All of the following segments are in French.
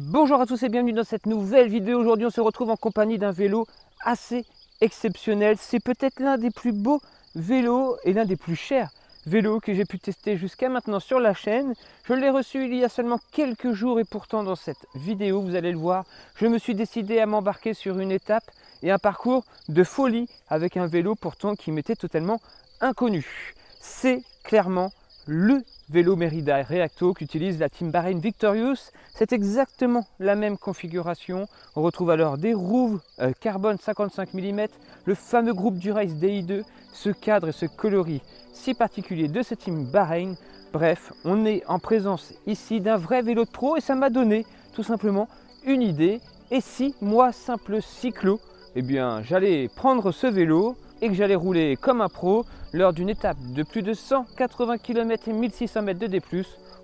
Bonjour à tous et bienvenue dans cette nouvelle vidéo. Aujourd'hui on se retrouve en compagnie d'un vélo assez exceptionnel. C'est peut-être l'un des plus beaux vélos et l'un des plus chers vélos que j'ai pu tester jusqu'à maintenant sur la chaîne. Je l'ai reçu il y a seulement quelques jours et pourtant dans cette vidéo, vous allez le voir, je me suis décidé à m'embarquer sur une étape et un parcours de folie avec un vélo pourtant qui m'était totalement inconnu. C'est clairement le vélo Merida Reacto qu'utilise la team Bahrain Victorious. C'est exactement la même configuration. On retrouve alors des roues carbone 55 mm, le fameux groupe Dura-Ace Di2, ce cadre et ce coloris si particulier de cette team Bahrain. Bref, on est en présence ici d'un vrai vélo de pro et ça m'a donné tout simplement une idée. Et si moi, simple cyclo, eh bien j'allais prendre ce vélo et que j'allais rouler comme un pro lors d'une étape de plus de 180 km et 1600 mètres de D+,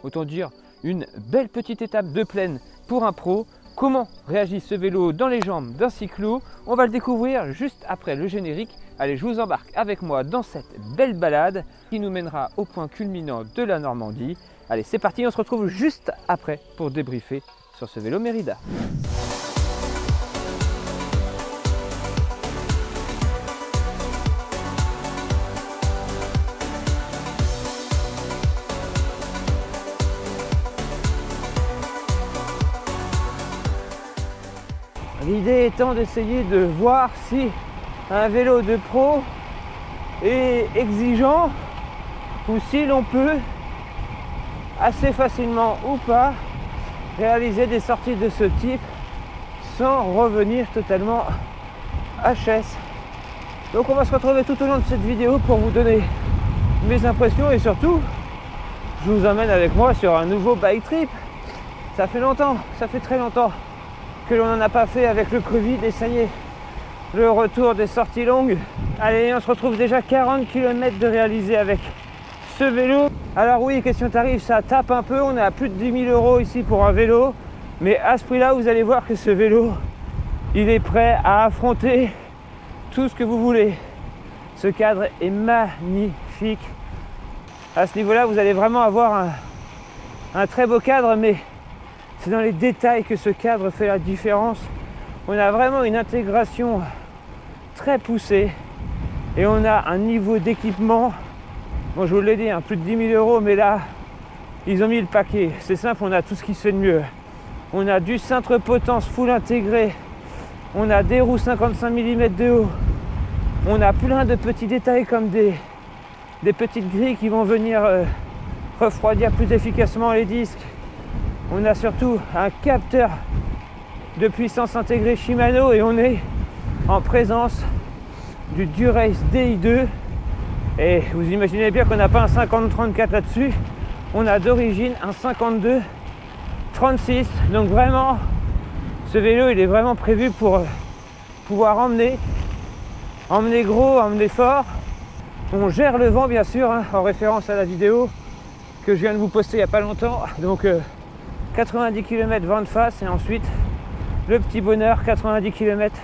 autant dire une belle petite étape de plaine pour un pro. Comment réagit ce vélo dans les jambes d'un cyclo? On va le découvrir juste après le générique. Allez, je vous embarque avec moi dans cette belle balade qui nous mènera au point culminant de la Normandie. Allez, c'est parti, on se retrouve juste après pour débriefer sur ce vélo Merida. L'idée étant d'essayer de voir si un vélo de pro est exigeant ou si l'on peut assez facilement ou pas réaliser des sorties de ce type sans revenir totalement HS. Donc on va se retrouver tout au long de cette vidéo pour vous donner mes impressions et surtout je vous emmène avec moi sur un nouveau bike trip. Ça fait longtemps, ça fait très longtemps que l'on n'en a pas fait avec le Covid et ça y est, le retour des sorties longues. Allez, on se retrouve déjà 40 km de réaliser avec ce vélo. Alors oui, question tarif, ça tape un peu, on est à plus de 10 000 € ici pour un vélo, mais à ce prix-là, vous allez voir que ce vélo, il est prêt à affronter tout ce que vous voulez. Ce cadre est magnifique. À ce niveau-là, vous allez vraiment avoir un très beau cadre, mais c'est dans les détails que ce cadre fait la différence. On a vraiment une intégration très poussée et on a un niveau d'équipement. Bon, je vous l'ai dit, plus de 10 000 €, mais là, ils ont mis le paquet. C'est simple, on a tout ce qui se fait de mieux. On a du cintre potence full intégré. On a des roues 55 mm de haut. On a plein de petits détails comme des petites grilles qui vont venir refroidir plus efficacement les disques. On a surtout un capteur de puissance intégrée Shimano et on est en présence du Dura-Ace Di2. Et vous imaginez bien qu'on n'a pas un 50-34 là-dessus. On a d'origine un 52-36. Donc vraiment, ce vélo, il est vraiment prévu pour pouvoir emmener gros, emmener fort. On gère le vent, bien sûr, en référence à la vidéo que je viens de vous poster il n'y a pas longtemps. Donc 90 km vent de face et ensuite le petit bonheur 90 km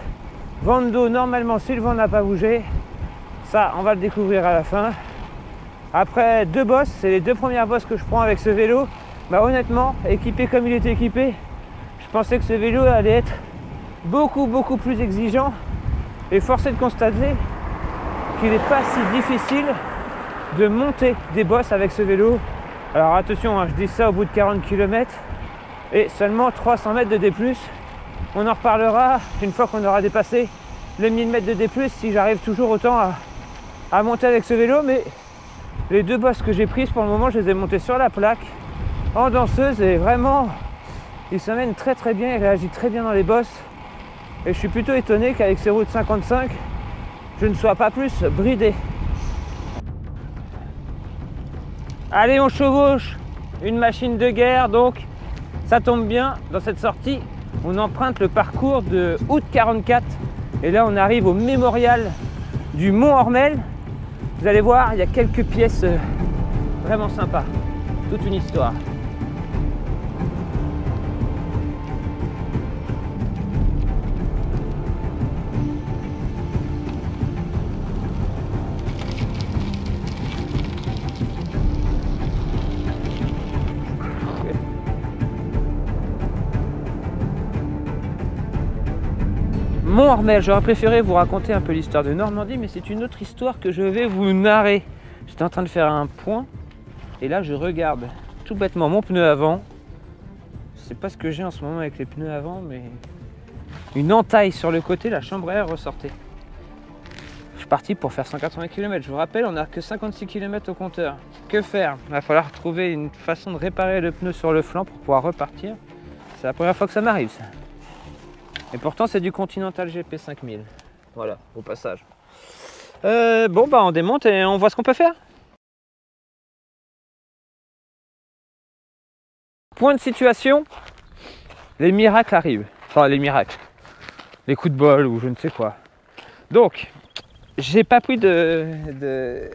vent de dos normalement si le vent n'a pas bougé. Ça on va le découvrir à la fin. Après deux bosses, c'est les deux premières bosses que je prends avec ce vélo. Bah honnêtement, équipé comme il est équipé, je pensais que ce vélo allait être beaucoup plus exigeant et force est de constater qu'il n'est pas si difficile de monter des bosses avec ce vélo. Alors attention, je dis ça au bout de 40 km et seulement 300 mètres de D+. On en reparlera une fois qu'on aura dépassé les 1000 mètres de D+, si j'arrive toujours autant à monter avec ce vélo. Mais les deux bosses que j'ai prises pour le moment, je les ai montées sur la plaque en danseuse et vraiment il s'amène très bien, il réagit très bien dans les bosses et je suis plutôt étonné qu'avec ces roues de 55 je ne sois pas plus bridé. Allez, on chevauche une machine de guerre, donc ça tombe bien, dans cette sortie, on emprunte le parcours de Août 44. Et là, on arrive au mémorial du Mont Ormel. Vous allez voir, il y a quelques pièces vraiment sympas. Toute une histoire. Mon Hormel, j'aurais préféré vous raconter un peu l'histoire de Normandie, mais c'est une autre histoire que je vais vous narrer. J'étais en train de faire un point, et là je regarde tout bêtement mon pneu avant. Je sais pas ce que j'ai en ce moment avec les pneus avant, mais une entaille sur le côté, la chambre à air ressortait. Je suis parti pour faire 180 km. Je vous rappelle, on n'a que 56 km au compteur. Que faire? Il va falloir trouver une façon de réparer le pneu sur le flanc pour pouvoir repartir. C'est la première fois que ça m'arrive, ça. Et pourtant, c'est du Continental GP 5000. Voilà, au passage. Bon, bah on démonte et on voit ce qu'on peut faire. Point de situation, les miracles arrivent. Enfin, les miracles. Les coups de bol ou je ne sais quoi. Donc, j'ai pas pris de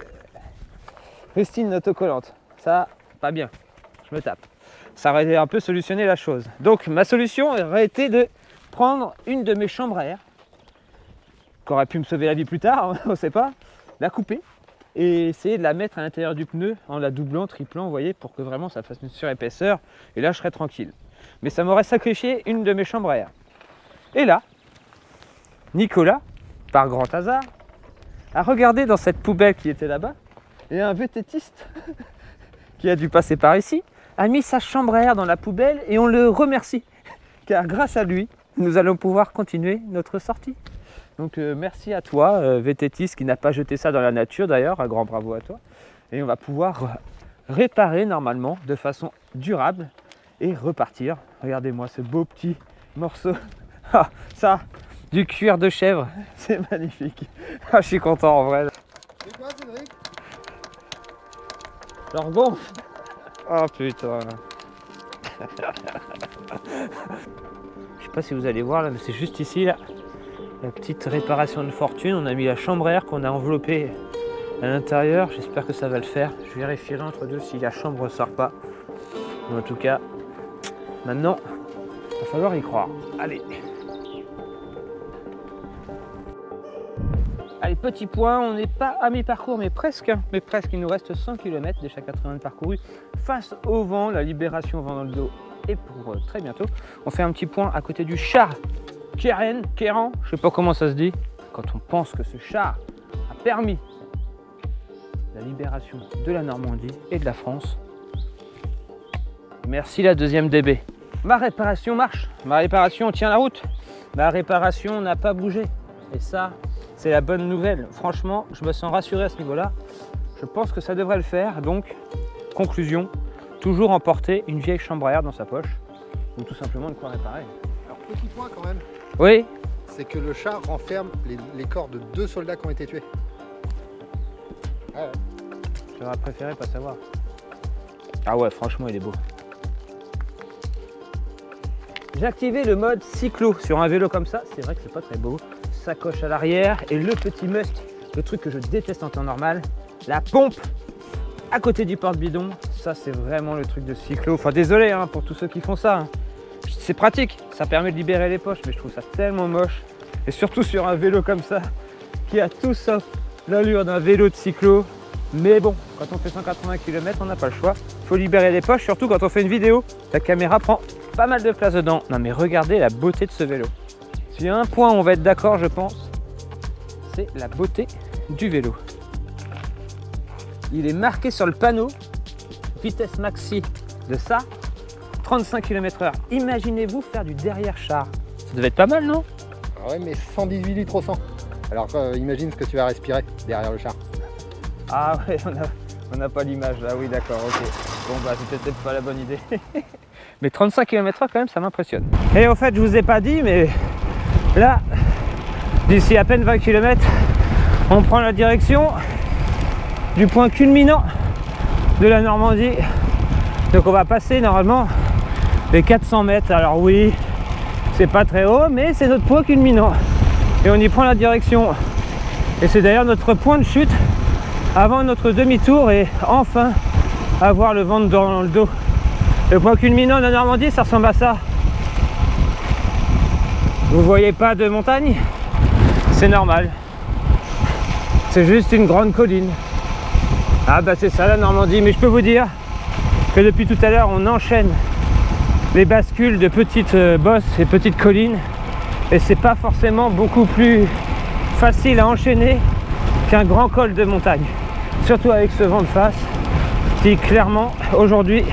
rustine autocollante. Ça, pas bien. Je me tape. Ça aurait un peu solutionné la chose. Donc, ma solution aurait été de prendre une de mes chambres à air, qui aurait pu me sauver la vie plus tard, on ne sait pas, la couper et essayer de la mettre à l'intérieur du pneu en la doublant, triplant, vous voyez, pour que vraiment ça fasse une surépaisseur. Et là, je serais tranquille. Mais ça m'aurait sacrifié une de mes chambres à air. Et là, Nicolas, par grand hasard, a regardé dans cette poubelle qui était là-bas, et un VTTiste qui a dû passer par ici, a mis sa chambre à air dans la poubelle et on le remercie. Car grâce à lui, nous allons pouvoir continuer notre sortie. Donc merci à toi, VTTiste, qui n'a pas jeté ça dans la nature d'ailleurs, un grand bravo à toi. Et on va pouvoir réparer normalement de façon durable et repartir. Regardez-moi ce beau petit morceau. Ah, ça, du cuir de chèvre, c'est magnifique. Ah, je suis content en vrai. C'est quoi, Cédric? Alors bon. Oh putain. Je sais pas si vous allez voir là, mais c'est juste ici là. La petite réparation de fortune. On a mis la chambre à air qu'on a enveloppée à l'intérieur. J'espère que ça va le faire. Je vérifierai entre deux si la chambre ne sort pas. Mais en tout cas, maintenant, il va falloir y croire. Allez. Allez, petit point, on n'est pas à mi-parcours, mais presque. Mais presque, il nous reste 100 km, déjà 80 de parcouru. Face au vent, la libération vent dans le dos. Et pour très bientôt, on fait un petit point à côté du char Kéran, je sais pas comment ça se dit. Quand on pense que ce char a permis la libération de la Normandie et de la France. Merci la deuxième DB. Ma réparation marche, ma réparation tient la route. Ma réparation n'a pas bougé. Et ça, c'est la bonne nouvelle. Franchement, je me sens rassuré à ce niveau-là. Je pense que ça devrait le faire. Donc, conclusion, toujours emporter une vieille chambre à air dans sa poche. Ou tout simplement de quoi réparer. Alors, petit point quand même. Oui. C'est que le char renferme les corps de 2 soldats qui ont été tués. Ah ouais. J'aurais préféré pas savoir. Ah ouais, franchement, il est beau. J'ai activé le mode cyclo sur un vélo comme ça. C'est vrai que c'est pas très beau. Sacoche à l'arrière et le petit must, le truc que je déteste en temps normal, la pompe à côté du porte-bidon. Ça, c'est vraiment le truc de cyclo. Enfin, désolé hein, pour tous ceux qui font ça. Hein. C'est pratique, ça permet de libérer les poches, mais je trouve ça tellement moche. Et surtout sur un vélo comme ça, qui a tout sauf l'allure d'un vélo de cyclo. Mais bon, quand on fait 180 km, on n'a pas le choix. Il faut libérer les poches, surtout quand on fait une vidéo. La caméra prend pas mal de place dedans. Non mais regardez la beauté de ce vélo. S'il y a un point où on va être d'accord, je pense, c'est la beauté du vélo. Il est marqué sur le panneau, vitesse maxi de ça, 35 km/h. Imaginez-vous faire du derrière char. Ça devait être pas mal, non? Ah ouais, mais 118 litres au 100. Alors imagine ce que tu vas respirer derrière le char. Ah ouais, on n'a pas l'image là, oui d'accord, ok. Bon bah c'était peut-être pas la bonne idée. Mais 35 km/h quand même, ça m'impressionne. Et au fait, je vous ai pas dit, mais là, d'ici à peine 20 km, on prend la direction du point culminant de la Normandie. Donc on va passer normalement les 400 mètres. Alors oui, c'est pas très haut, mais c'est notre point culminant. Et on y prend la direction. Et c'est d'ailleurs notre point de chute avant notre demi-tour et enfin avoir le vent dans le dos. Le point culminant de la Normandie, ça ressemble à ça. Vous voyez pas de montagne? C'est normal. C'est juste une grande colline. Ah bah c'est ça la Normandie, mais je peux vous dire que depuis tout à l'heure on enchaîne les bascules de petites bosses et petites collines Et c'est pas forcément beaucoup plus facile à enchaîner qu'un grand col de montagne. Surtout avec ce vent de face qui clairement aujourd'hui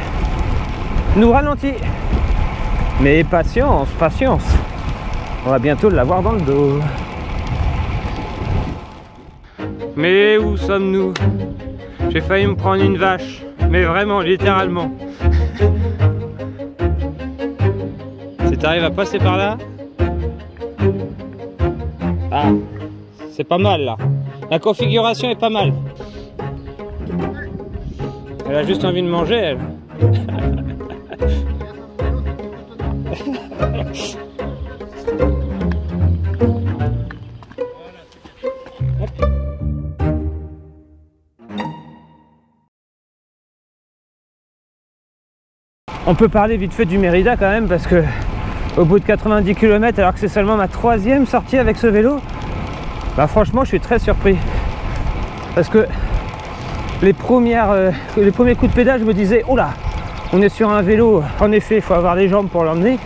nous ralentit. Mais patience, patience. On va bientôt l'avoir dans le dos. Mais où sommes-nous? J'ai failli me prendre une vache. Mais vraiment, littéralement. Si t'arrives à passer par là... Ah, c'est pas mal là. La configuration est pas mal. Elle a juste envie de manger, elle. On peut parler vite fait du Mérida quand même, parce que au bout de 90 km, alors que c'est seulement ma 3e sortie avec ce vélo, bah franchement je suis très surpris. Parce que les premiers coups de pédale, je me disais, oh là, on est sur un vélo, en effet il faut avoir les jambes pour l'emmener.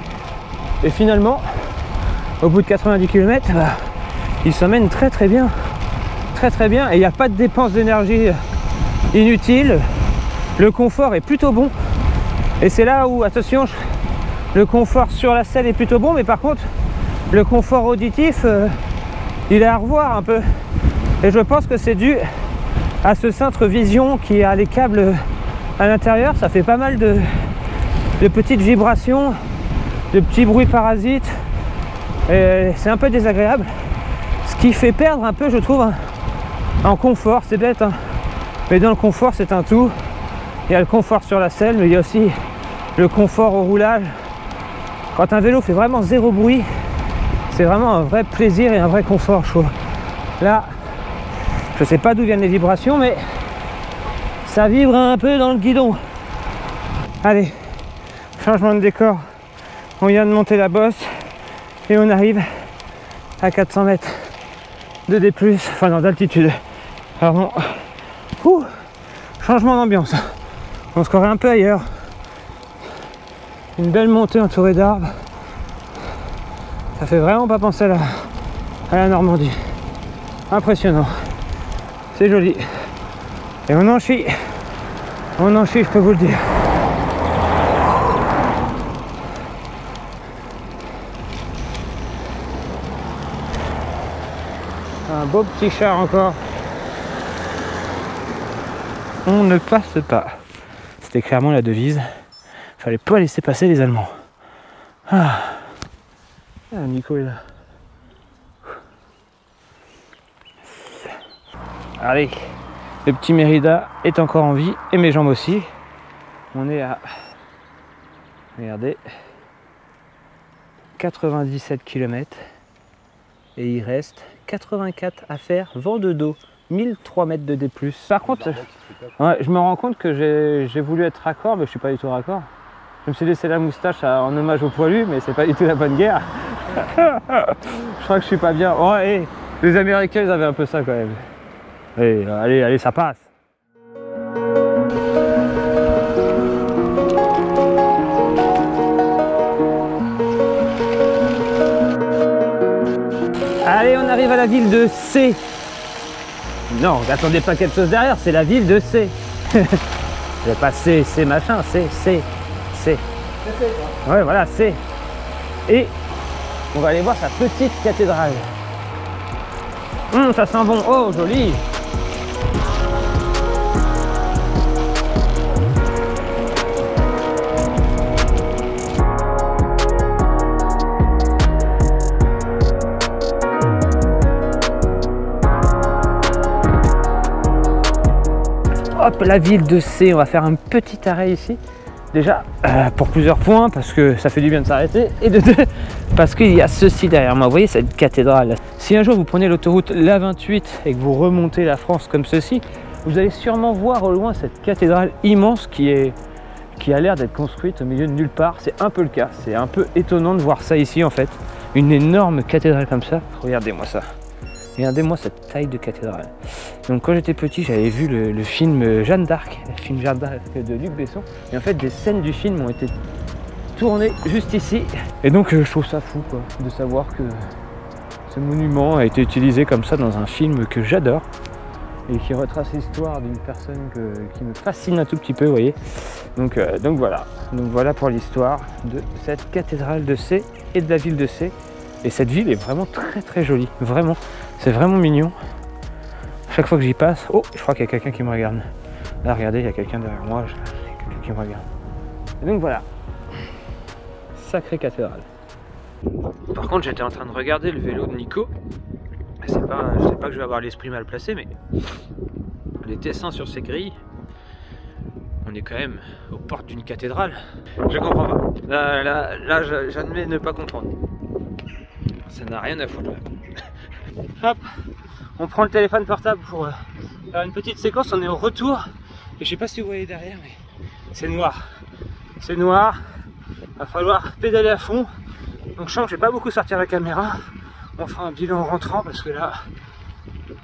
Et finalement, au bout de 90 km, bah, il s'emmène très très bien. Très très bien, et il n'y a pas de dépense d'énergie inutile. Le confort est plutôt bon. Et c'est là où, attention, le confort sur la selle est plutôt bon, mais par contre, le confort auditif, il est à revoir un peu. Et je pense que c'est dû à ce cintre Vision qui a les câbles à l'intérieur. Ça fait pas mal de petites vibrations, de petits bruits parasites. Et c'est un peu désagréable. Ce qui fait perdre un peu, je trouve, en confort. C'est bête, hein. Mais dans le confort, c'est un tout. Il y a le confort sur la selle, mais il y a aussi le confort au roulage. Quand un vélo fait vraiment zéro bruit, c'est vraiment un vrai plaisir et un vrai confort, je trouve. Là, je sais pas d'où viennent les vibrations, mais ça vibre un peu dans le guidon. Allez, changement de décor. On vient de monter la bosse et on arrive à 400 mètres de D+, enfin non, d'altitude. Pardon. Ouh, changement d'ambiance. On se croirait un peu ailleurs. Une belle montée entourée d'arbres. Ça fait vraiment pas penser à la Normandie. Impressionnant. C'est joli. Et on en chie. On en chie, je peux vous le dire. Un beau petit char encore. On ne passe pas. C'était clairement la devise. Fallait pas laisser passer les Allemands. Ah, Nico est là. Allez, le petit Mérida est encore en vie et mes jambes aussi. On est à, regardez, 97 km et il reste 84 à faire, vent de dos, 1003 mètres de D+. Par contre, ouais, je me rends compte que j'ai voulu être raccord, mais je suis pas du tout raccord. Je me suis laissé la moustache en hommage au poilu, mais c'est pas du tout la bonne guerre. Je crois que je suis pas bien. Oh, hey, les Américains, ils avaient un peu ça quand même. Hey, allez, allez, ça passe. Allez, on arrive à la ville de C. Non, n'attendez pas quelque chose derrière, c'est la ville de C. C'est pas C, C machin, C. Ouais, voilà, C. Et on va aller voir sa petite cathédrale. Ça sent bon. Oh, joli. Hop, la ville de C. On va faire un petit arrêt ici. Déjà, pour plusieurs points, parce que ça fait du bien de s'arrêter, et de deux, parce qu'il y a ceci derrière moi. Vous voyez cette cathédrale? Si un jour vous prenez l'autoroute l'A28 et que vous remontez la France comme ceci, vous allez sûrement voir au loin cette cathédrale immense qui a l'air d'être construite au milieu de nulle part. C'est un peu le cas. C'est un peu étonnant de voir ça ici en fait. Une énorme cathédrale comme ça. Regardez-moi ça. Regardez-moi cette taille de cathédrale. Donc quand j'étais petit, j'avais vu le film Jeanne d'Arc, le film Jeanne d'Arc de Luc Besson. Et en fait, des scènes du film ont été tourner juste ici. Et donc je trouve ça fou quoi, de savoir que ce monument a été utilisé comme ça dans un film que j'adore et qui retrace l'histoire d'une personne qui me fascine un tout petit peu, vous voyez. Donc voilà pour l'histoire de cette cathédrale de Sées et de la ville de Sées. Et cette ville est vraiment très très jolie, vraiment, c'est vraiment mignon. Chaque fois que j'y passe, oh, je crois qu'il y a quelqu'un qui me regarde. Là, regardez, il y a quelqu'un derrière moi, il y a quelqu'un qui me regarde. Et donc voilà, sacrée cathédrale. Par contre, j'étais en train de regarder le vélo de Nico. Je sais pas que je vais avoir l'esprit mal placé, mais les dessins sur ces grilles, on est quand même aux portes d'une cathédrale. Je comprends pas. Là, j'admets ne pas comprendre. Ça n'a rien à foutre. Hop, on prend le téléphone portable pour faire une petite séquence. On est au retour. Et je sais pas si vous voyez derrière, mais c'est noir. C'est noir. Va falloir pédaler à fond. Donc je sens que je vais pas beaucoup sortir la caméra. On fera un bilan en rentrant parce que là,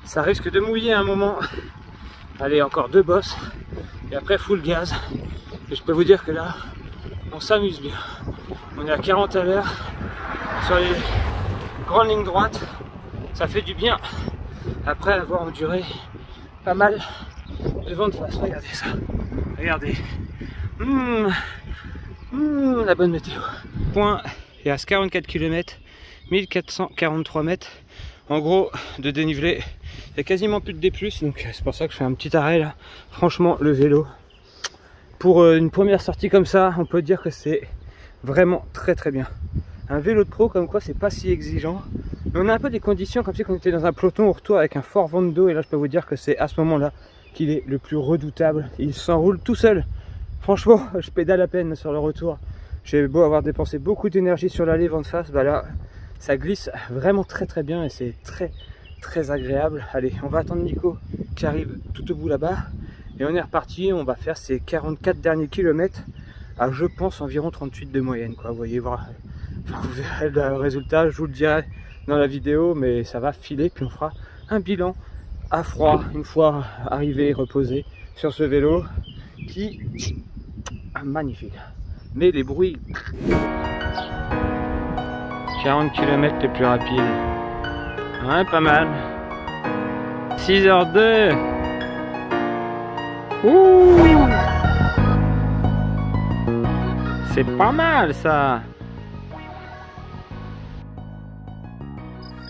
ça risque de mouiller à un moment. Allez, encore 2 bosses. Et après full gaz. Et je peux vous dire que là, on s'amuse bien. On est à 40 à l'heure sur les grandes lignes droites. Ça fait du bien. Après avoir enduré pas mal de vent de face. Regardez ça. Regardez. La bonne météo. Point, il reste 44 km, 1443 mètres. En gros, de dénivelé, il n'y a quasiment plus de D+, donc c'est pour ça que je fais un petit arrêt là. Franchement, le vélo, pour une première sortie comme ça, on peut dire que c'est vraiment très très bien. Un vélo de pro, comme quoi, c'est pas si exigeant. Mais on a un peu des conditions comme si on était dans un peloton au retour avec un fort vent de dos. Et là, je peux vous dire que c'est à ce moment-là qu'il est le plus redoutable. Il s'enroule tout seul. Franchement, je pédale à peine sur le retour. J'ai beau avoir dépensé beaucoup d'énergie sur l'aller, vent de face, bah là, ça glisse vraiment très très bien et c'est très très agréable. Allez, on va attendre Nico qui arrive tout au bout là-bas. Et on est reparti, on va faire ces 44 derniers kilomètres à, je pense, environ 38 de moyenne, quoi. Vous voyez, voir, vous verrez le résultat, je vous le dirai dans la vidéo, mais ça va filer. Puis on fera un bilan à froid, une fois arrivé, reposé sur ce vélo qui est magnifique. Mais les bruits, 40 km les plus rapides, ouais, pas mal. 6h02. Ouh, c'est pas mal ça.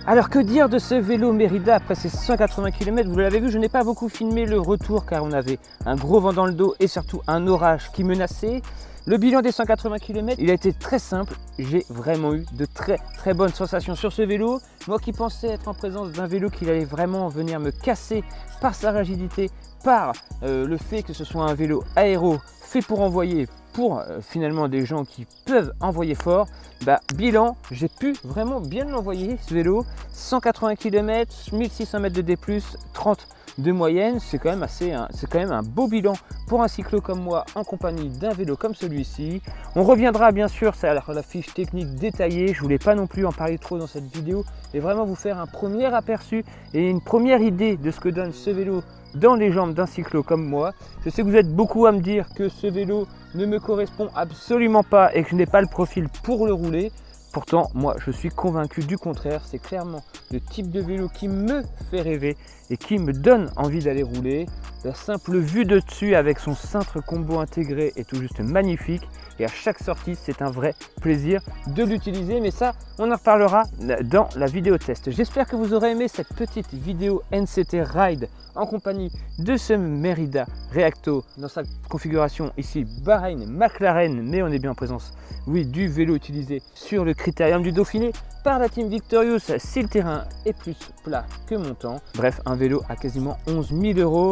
Alors que dire de ce vélo Mérida après ces 180 km? Vous l'avez vu, je n'ai pas beaucoup filmé le retour car on avait un gros vent dans le dos et surtout un orage qui menaçait. Le bilan des 180 km, il a été très simple. J'ai vraiment eu de très très bonnes sensations sur ce vélo. Moi qui pensais être en présence d'un vélo qui allait vraiment venir me casser par sa rigidité, par le fait que ce soit un vélo aéro fait pour envoyer, pour finalement des gens qui peuvent envoyer fort, bah bilan, j'ai pu vraiment bien l'envoyer ce vélo. 180 km, 1600 mètres de D+, 30 de moyenne, c'est quand même un beau bilan pour un cyclo comme moi en compagnie d'un vélo comme celui-ci. On reviendra bien sûr sur la fiche technique détaillée, je voulais pas non plus en parler trop dans cette vidéo, mais vraiment vous faire un premier aperçu et une première idée de ce que donne ce vélo dans les jambes d'un cyclo comme moi. Je sais que vous êtes beaucoup à me dire que ce vélo ne me correspond absolument pas et que je n'ai pas le profil pour le rouler. Pourtant, moi, je suis convaincu du contraire. C'est clairement le type de vélo qui me fait rêver et qui me donne envie d'aller rouler. La simple vue de dessus avec son cintre combo intégré est tout juste magnifique. Et à chaque sortie, c'est un vrai plaisir de l'utiliser. Mais ça, on en reparlera dans la vidéo test. J'espère que vous aurez aimé cette petite vidéo NCT Ride en compagnie de ce Mérida Reacto dans sa configuration ici Bahreïn McLaren, mais on est bien en présence, oui, du vélo utilisé sur le Critérium du Dauphiné par la Team Victorious si le terrain est plus plat que montant. Bref, un vélo à quasiment 11 000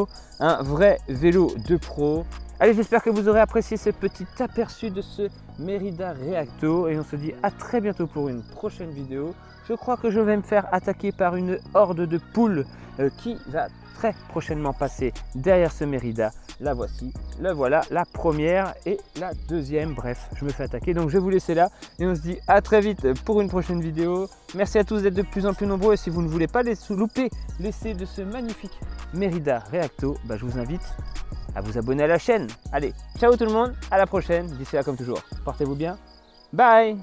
€, un vrai vélo de pro. Allez, j'espère que vous aurez apprécié ce petit aperçu de ce Mérida Reacto et on se dit à très bientôt pour une prochaine vidéo. Je crois que je vais me faire attaquer par une horde de poules qui va très prochainement passer derrière ce Mérida. La voici, le voilà, la première et la deuxième. Bref, je me fais attaquer, donc je vais vous laisser là et on se dit à très vite pour une prochaine vidéo. Merci à tous d'être de plus en plus nombreux et si vous ne voulez pas louper l'essai de ce magnifique Mérida Reacto, bah, je vous invite à vous abonner à la chaîne. Allez, ciao tout le monde, à la prochaine. D'ici là, comme toujours, portez-vous bien Bye.